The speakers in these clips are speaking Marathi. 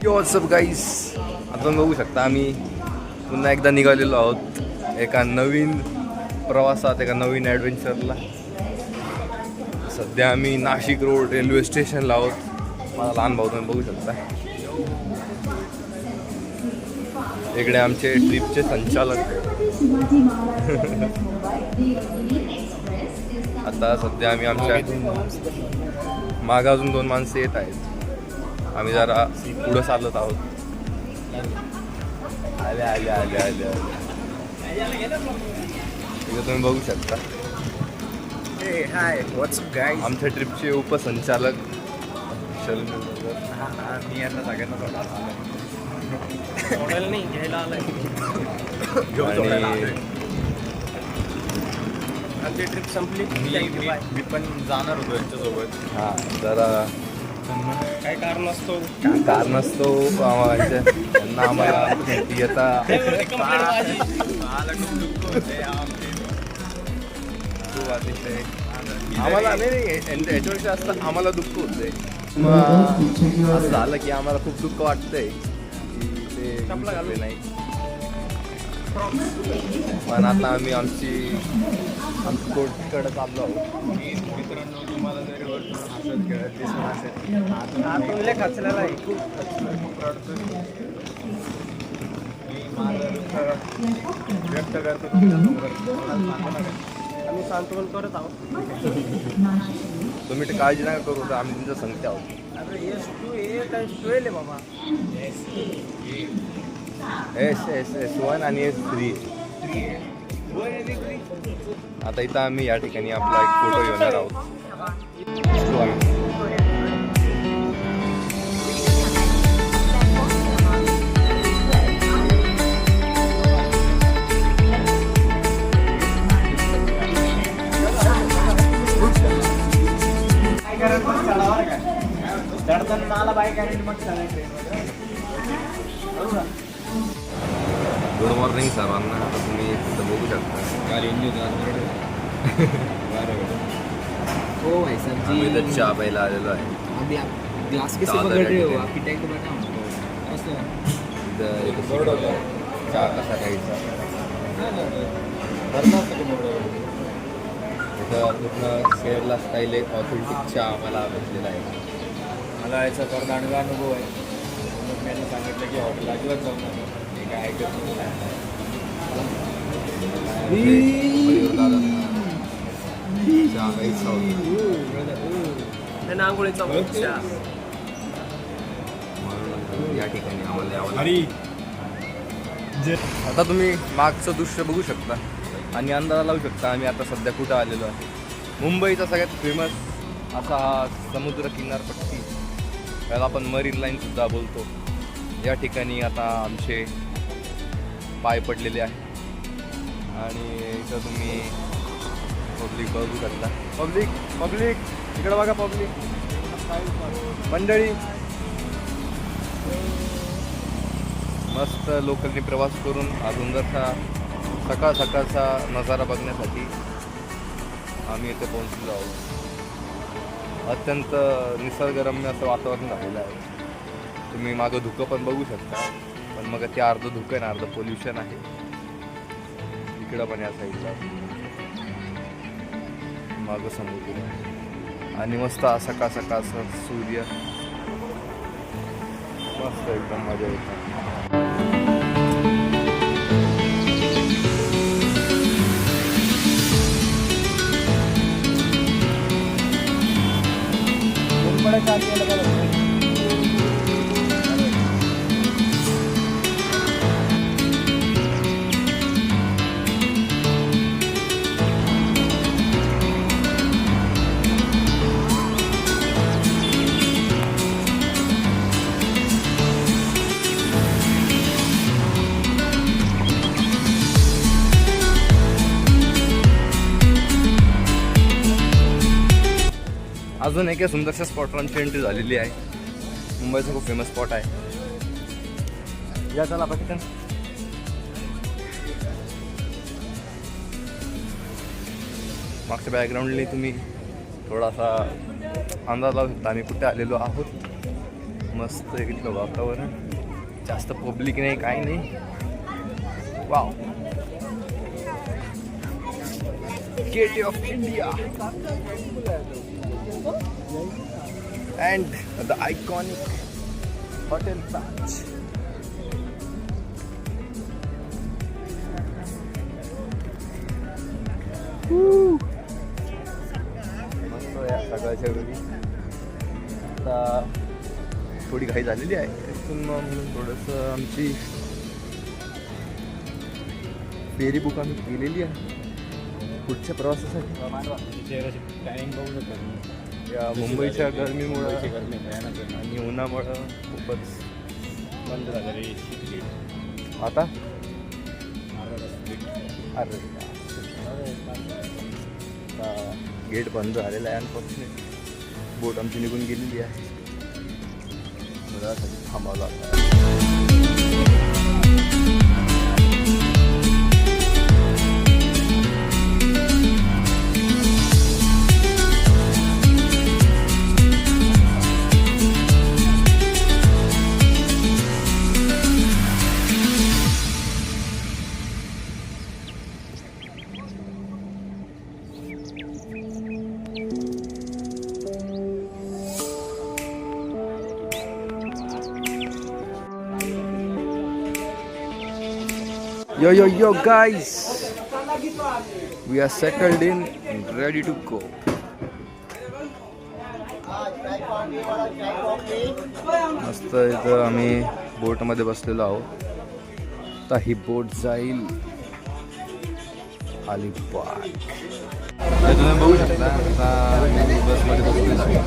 व्हॉट्सअप गाईस, आपण बघू शकता आम्ही पुन्हा एकदा निघालेलो आहोत एका नवीन प्रवासात, एका नवीन ॲडव्हेंचरला. सध्या आम्ही नाशिक रोड रेल्वे स्टेशनला आहोत. मला लहान भाऊ तुम्ही बघू शकता. इकडे आमचे ट्रिपचे संचालक. आता सध्या आम्ही आमच्या मागं अजून 2 माणसं येत आहेत. आम्ही जरा पुढं चालत आहोत. आले आले आले आले इकडे तुम्ही बघू शकता. हाय व्हॉट्सअप गाईज. आमच्या ट्रिपचे उपसंचालक मी यांना सगळ्यांना नाही घ्यायला आलाय. आमची ट्रिप संपली. मी पण जाणार होतो यांच्यासोबत. हां, जरा काय कारण असतो कारण असतो त्यांना आम्हाला येता आम्हाला नाही याच्यापेक्षा असतं आम्हाला दुःख होतंय. असं झालं की आम्हाला खूप दुःख वाटतंय की ते घालले नाही. पण आता आम्ही आमची कोर्टकडे चाललो आहोत. मित्रांनो, तुम्हाला जरी हसत खेळत दिसून असेल, आतून खचलेला आहे. खूप रडतो. मी माझं दुःख व्यक्त करतो तुमच्यासमोर. आम्ही सांत्वन करत आहोत. तुम्ही काळजी नका करू, तर आम्ही तुमच्या संगते आहोत. अरे एस टू ए काय स्टोईल आहे बाबा. S1 आणि S3. आता इथं आम्ही या ठिकाणी आपला एक फोटो घेणार आहोत. चढताना मला बाईक आणि मग चालायचं. गुड मॉर्निंग सर्वांना. आता तुम्ही इथं बघू शकता ओ भाई साहब आम्ही जी, इथं चहा प्यायला आलेलो आहे. अभी आप ग्लास कैसे दादा पकड़ रहे हो? बैठे आपकी टैंक बना हमको. इथं एक चहा कसा घ्यायचा इथं पूर्ण केरला स्टाईल एक ऑथेंटिक चहा आम्हाला भेटलेला आहे. मला याचा परदानगा अनुभव आहे. मग त्यांनी सांगितलं की हॉटेल अजिबात जाऊ नका. हे काय ऐकत नाही. चहा घ्यायचा होता त्यांना आंघोळीचा मोक्षा. म्हणून या ठिकाणी आम्हाला यावं. आता तुम्ही मागचं दृश्य बघू शकता आणि अंदाजा लावू शकता आम्ही आता सध्या कुठं आलेलो आहे. मुंबईचा सगळ्यात फेमस असा हा समुद्र किनारपट्टी, त्याला आपण मरीन लाईनसुद्धा बोलतो. या ठिकाणी आता आमचे पाय पडलेले आहे आणि इथं तुम्ही पब्लिक बघू शकता. पब्लिक इकडं बघा. पब्लिक मंडळी मस्त लोकलनी प्रवास करून हा सुंदरसा सकाळचा नजारा बघण्यासाठी आम्ही इथे पोहोचलो आहोत. अत्यंत निसर्गरम्य असं वातावरण झालेलं आहे. तुम्ही मागं धुकं पण बघू शकता, पण मग ते अर्धं धुकं आहे ना अर्धं पोल्युशन आहे. इकडं पण या साईडला मागं समुद्र आणि मस्त सकाळचा सूर्य. मस्त एकदम मजा येते. अजून एका सुंदरशा स्पॉटवर आमची एंट्री झालेली आहे. मुंबईचा खूप फेमस स्पॉट आहे. या चला पटकन. मागच्या बॅकग्राऊंडने तुम्ही थोडासा अंदाज लावू शकता आम्ही कुठे आलेलो आहोत. मस्त इथलं वातावरण, जास्त पब्लिक नाही, काही नाही. Wow, gate of India and the iconic hotel Taj. मस्त या सकाळच्या वेळी. आता थोडी घाई झालेली आहे तिथून म्हणून थोडंसं आमची फेरी बुक आम्ही केलेली आहे पुढच्या प्रवासासाठी. टाइम बघू शकतो या मुंबईच्या गरमीमुळं गरमी भयानक आणि उन्हामुळं खूपच बंद झालेली. आता अरे गेट बंद झालेला आहे अनफॉर्च्युनेट. बोट आमची निघून गेलेली आहे. थांबावं लागतं. Yo guys, we are settled in and ready to go. मस्त इथं आम्ही बोटमध्ये बसलेलो आहोत. आता ही बोट जाईल अलिबाग. तुम्ही बघू शकता आता आम्ही बसमध्ये बसलेलो आहे.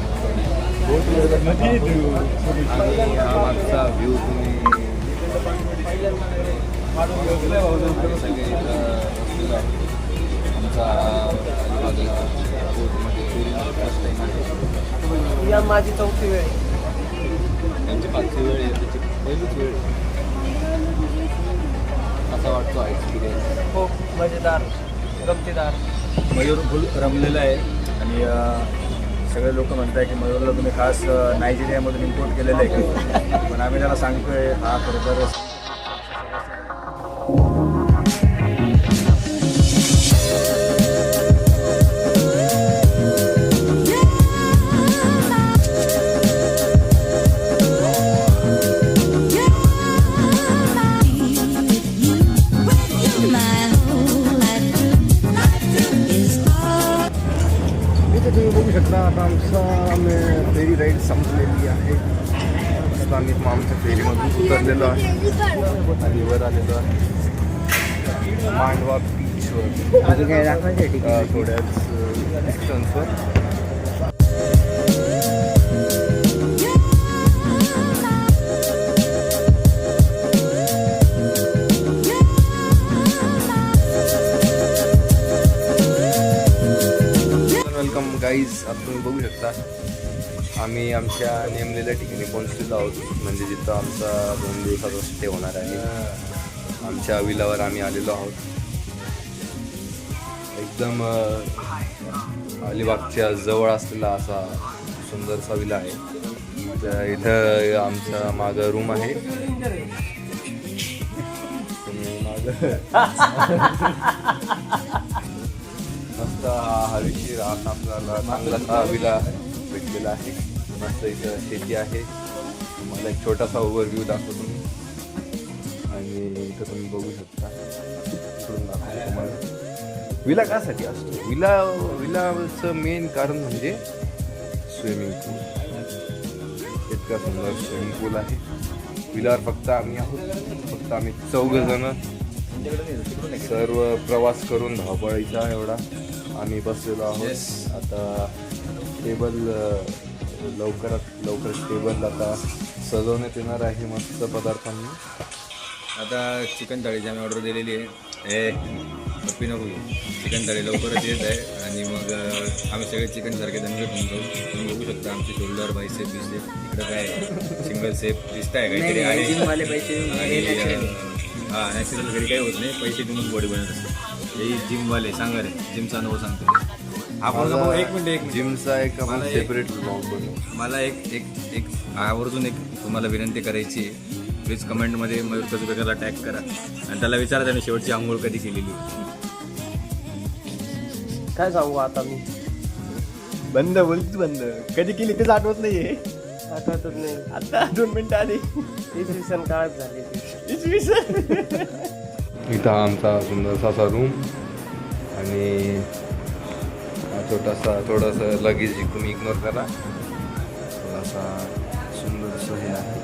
आणि हा मागचा व्ह्यू तुम्ही सगळे आमचा या माझी 4थी वेळ आहे. त्यांची 5वी वेळ आहे, त्याची पहिलीच वेळ असा वाटतो एक्सपिरियन्स. हो, मजेदार, गमतीदार. मयूर फुल रमलेलं आहे. आणि सगळे लोक म्हणताय की मयूरला तुम्ही खास नायजेरियामधून इम्पोर्ट केलेलं आहे का, पण आम्ही त्यांना सांगतोय हा खरोखर तुम्ही बघू शकता. आता आमचा फेरी राईड संपलेली आहे. आता आम्ही आमच्या फेरीमधून उतरलेलो आहे आणि वर आलेलो आहे मांडवा बीचवर. काय दाखवायचं थोड्याच डिस्टन्सवर. Welcome guys. आता तुम्ही बघू शकता आम्ही आमच्या नेमलेल्या ठिकाणी पोहोचलेलो आहोत, म्हणजे जिथं आमचा 2 दिवसाचा स्टे होणार आहे. आमच्या विलावर आम्ही आलेलो आहोत. एकदम अलिबागच्या जवळ असलेला असा सुंदरसा विला आहे. तर इथं आमचा मागं रूम आहे. तुम्ही मागं मस्त हवेशीर आता आपल्याला चांगला विला भेटलेला आहे. मस्त इथं शेती आहे. मला एक छोटासा ओव्हरव्ह्यू दाखवतो मी. आणि इथं तुम्ही बघू शकता इकडून दाखवतो तुम्हाला विला कासाठी असतो. विलाचं मेन कारण म्हणजे स्विमिंग पूल. इतका सुंदर स्विमिंग पूल आहे. विलावर फक्त आम्ही आहोत. फक्त आम्ही 4 जण सर्व प्रवास करून धावपळीचा एवढा आम्ही बसलेलो आहोत. आता टेबल लवकरात लवकर टेबल आता सजवण्यात येणार आहे मस्त पदार्थांनी. आता चिकन थाळीची आम्ही ऑर्डर दिलेली आहे. पप्पी नको घेऊ, चिकन थाळी लवकरच येत आहे. आणि मग आम्ही सगळे चिकन सारखे दंगे होऊन जाऊ. तुम्ही बघू शकता आमचे शोल्डर बायसेप बिसेप इकडं काय सिंगल सेप दिसत आहे काहीतरी आहे. जिमवाले पैसे हां नॅचरल घरी काही होत नाही, पैसे देऊन बॉडी बनत असते. हे जिमवाले सांगा रे, जिमचा अनुभव सांगतो. एक मिनिट जिमचा एक आपण मला एक- सेपरेट ब्लॉग बनवू. मला एक आवर्जून एक तुम्हाला विनंती करायची आहे. प्लीज कमेंटमध्ये मयूर कसुबेकरला टॅग करा आणि त्याला विचारा त्याने शेवटची आंघोळ कधी केलेली होती. काय सांगू आता मी बंद बोलतीच बंद कधी केली तेच आठवत नाहीये आठवतच नाही. आता 2 मिनिटं आधी इसवी सन काळात झाली ती. इथं आमचा सुंदरसा असा रूम आणि हा थोडंसं लगेज तुम्ही इग्नोर करा. थोडासा सुंदरसं हे आहे.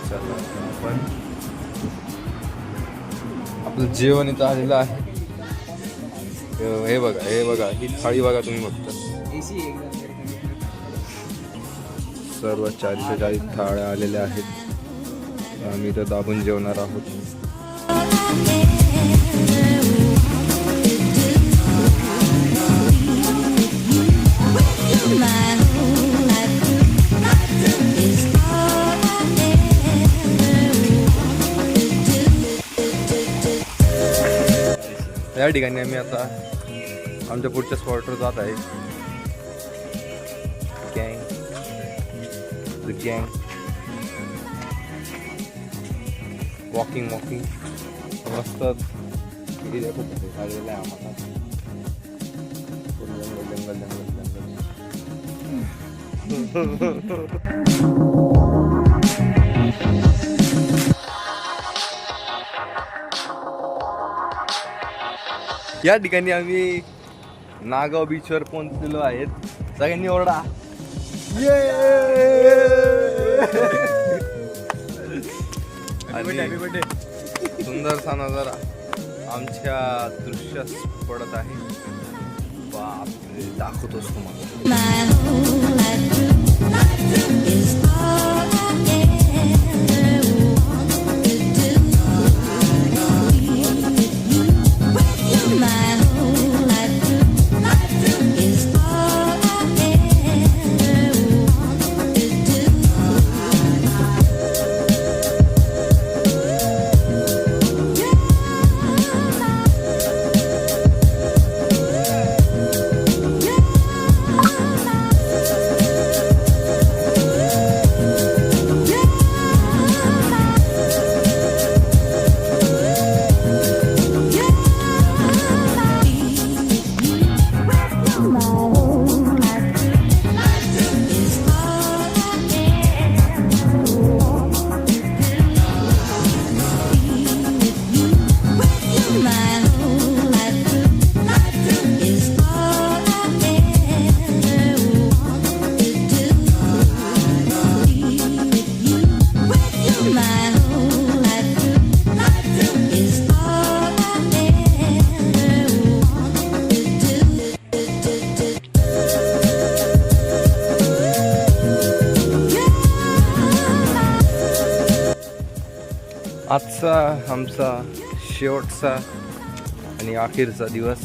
चला आता आपण आपलं जेवण इथं आलेलं आहे. हे बघा ही थाळी बघा तुम्ही फक्त. सर्व 440 थाळ्या आलेल्या आहेत. आम्ही इथं दाबून जेवणार आहोत. या ठिकाणी आम्ही आता आमच्या पुढच्या स्पॉटवर जात आहे. गँग वॉकिंग मस्त एरिया खूप झालेला आहे आम्हाला. जंगल. या ठिकाणी आम्ही नागाव बीचवर पोहोचलेलो आहेत. सगळ्यांनी ओरडा. आणि सुंदरसा नजारा आमच्या दृश्यास पडत आहे. बापरे, दाखवतोस तुम्हाला. आजचा आमचा शेवटचा आणि अखेरचा दिवस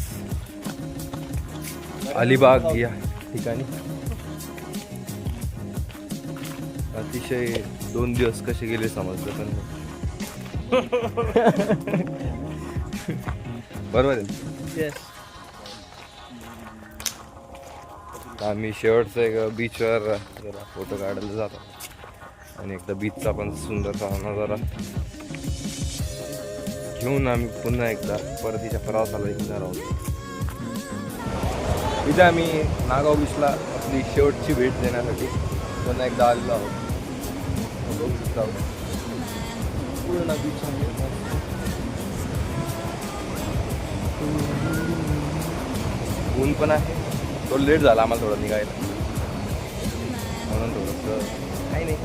अलिबाग या ठिकाणी. अतिशय 2 दिवस कसे गेले समजलं पण बरोबर आहे. आम्ही शेवटचं एक बीचवर जरा फोटो काढायला जातो आणि एकदा बीचचा पण सुंदरसा नजारा घेऊन आम्ही पुन्हा एकदा परतीच्या प्रवासाला निघणार आहोत. इथे आम्ही नागाव बीचला आपली शेवटची भेट देण्यासाठी पुन्हा एकदा आलेलो आहोत. बघू शकता पूर्ण बीच ऊन पण आहे. थोडं लेट झाला आम्हाला थोडं निघायला म्हणून थोडंसं काही नाही.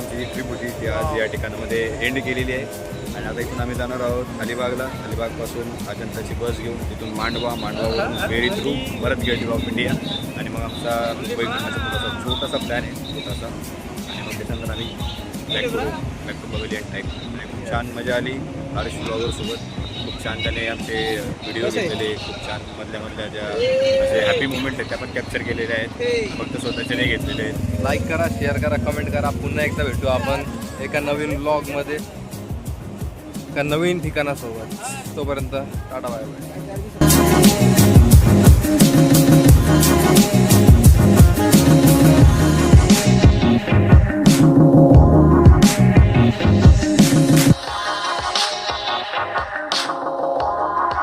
दिवसाची ट्रिप होती ती आज या ठिकाणामध्ये एंड केलेली आहे. आणि आता इथून आम्ही जाणार आहोत अलिबागला. अलिबागपासून अजंताची बस घेऊन तिथून मांडवावरून फेरी थ्रू परत गेट ऑफ इंडिया. आणि मग आमचा मुंबई फिरण्याचा छोटासा प्लॅन आहे छोटासा. आणि मग त्याच्यानंतर आम्ही बॅक टू पवेलियन टाईप. आणि खूप छान मजा आली हर्ष ब्लॉगरसोबत. खूप छान त्याने आमचे व्हिडिओ घेतलेले. खूप छान मधल्या ज्या असे हॅपी मुवमेंट आहेत त्या पण कॅप्चर केलेल्या आहेत. फक्त स्वतःचे नाही घेतलेले आहेत. लाईक करा, शेअर करा, कमेंट करा. पुन्हा एकदा भेटू आपण एका नवीन ब्लॉगमध्ये एका नवीन ठिकाणासोबत. तोपर्यंत टाटा बाय बाय.